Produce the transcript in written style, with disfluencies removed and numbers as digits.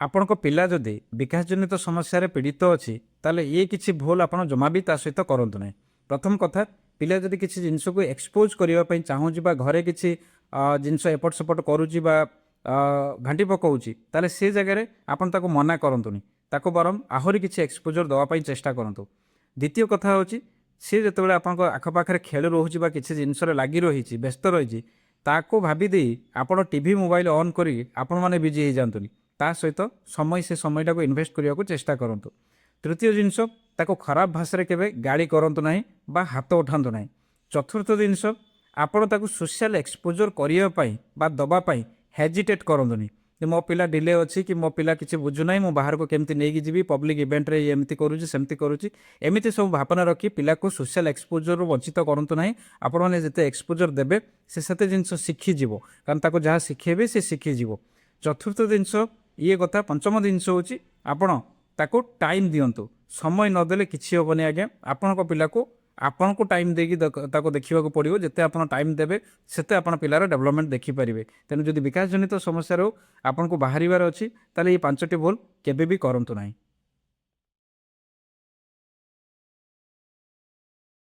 ଆପଣଙ୍କ ପିଲା ଯଦି ବିକାଶ ଜନିତ ସମସ୍ୟାରେ ପୀଡ଼ିତ ଅଛି ତାହେଲେ ଇଏ କିଛି ଭୁଲ ଆପଣ ଜମା ବି ତା ସହିତ କରନ୍ତୁ ନାହିଁ। ପ୍ରଥମ କଥା, ପିଲା ଯଦି କିଛି ଜିନିଷକୁ ଏକ୍ସପୋଜ କରିବା ପାଇଁ ଚାହୁଁଛି ବା ଘରେ କିଛି ଜିନିଷ ଏପଟ ସେପଟ କରୁଛି ବା ଘାଣ୍ଟି ପକାଉଛି, ତାହେଲେ ସେ ଜାଗାରେ ଆପଣ ତାକୁ ମନା କରନ୍ତୁନି, ତାକୁ ବରଂ ଆହୁରି କିଛି ଏକ୍ସପୋଜର ଦେବା ପାଇଁ ଚେଷ୍ଟା କରନ୍ତୁ। ଦ୍ୱିତୀୟ କଥା ହେଉଛି, ସେ ଯେତେବେଳେ ଆପଣଙ୍କ ଆଖପାଖରେ ଖେଳ ରହୁଛି ବା କିଛି ଜିନିଷରେ ଲାଗି ରହିଛି, ବ୍ୟସ୍ତ ରହିଛି, ତାକୁ ଭାବି ଦେଇ ଆପଣ ଟିଭି ମୋବାଇଲ ଅନ୍ କରି ଆପଣମାନେ ବିଜି ହେଇଯାନ୍ତୁନି। ତା ସହିତ ସେ ସମୟଟାକୁ ଇନଭେଷ୍ଟ କରିବାକୁ ଚେଷ୍ଟା କରନ୍ତୁ। ତୃତୀୟ ଜିନିଷ, ତାକୁ ଖରାପ ଭାଷାରେ କେବେ ଗାଳି କରନ୍ତୁ ନାହିଁ ବା ହାତ ଉଠାନ୍ତୁ ନାହିଁ। ଚତୁର୍ଥ ଜିନିଷ, ଆପଣ ତାକୁ ସୋସିଆଲ ଏକ୍ସପୋଜର କରିବା ପାଇଁ ବା ଦେବା ପାଇଁ ହେଜିଟେଟ୍ କରନ୍ତୁନି। ମୋ ପିଲା ଡିଲେ ଅଛି କି ମୋ ପିଲା କିଛି ବୁଝୁନାହିଁ, ମୁଁ ବାହାରକୁ କେମିତି ନେଇକି ଯିବି, ପବ୍ଲିକ୍ ଇଭେଣ୍ଟରେ ଏମିତି କରୁଛି ସେମିତି କରୁଛି, ଏମିତି ସବୁ ଭାବନା ରଖି ପିଲାକୁ ସୋସିଆଲ ଏକ୍ସପୋଜରରୁ ବଞ୍ଚିତ କରନ୍ତୁ ନାହିଁ। ଆପଣମାନେ ଯେତେ ଏକ୍ସପୋଜର ଦେବେ ସେ ସେତେ ଜିନିଷ ଶିଖିଯିବ, କାରଣ ତାକୁ ଯାହା ଶିଖେଇବେ ସେ ଶିଖିଯିବ। ଚତୁର୍ଥ ଜିନିଷ ଇଏ କଥା। ପଞ୍ଚମ ଜିନିଷ ହେଉଛି, ଆପଣ ତାକୁ ଟାଇମ୍ ଦିଅନ୍ତୁ। ସମୟ ନଦେଲେ କିଛି ହେବନି ଆଜ୍ଞା। ଆପଣଙ୍କ ପିଲାକୁ ଆପଣଙ୍କୁ ଟାଇମ୍ ଦେଇକି ତାକୁ ଦେଖିବାକୁ ପଡ଼ିବ। ଯେତେ ଆପଣ ଟାଇମ୍ ଦେବେ ସେତେ ଆପଣ ପିଲାର ଡେଭଲପମେଣ୍ଟ ଦେଖିପାରିବେ। ତେଣୁ ଯଦି ବିକାଶ ଜନିତ ସମସ୍ୟାରୁ ଆପଣଙ୍କୁ ବାହାରିବାର ଅଛି, ତାହେଲେ ଏଇ 5ଟି ଭୁଲ କେବେ ବି କରନ୍ତୁ ନାହିଁ।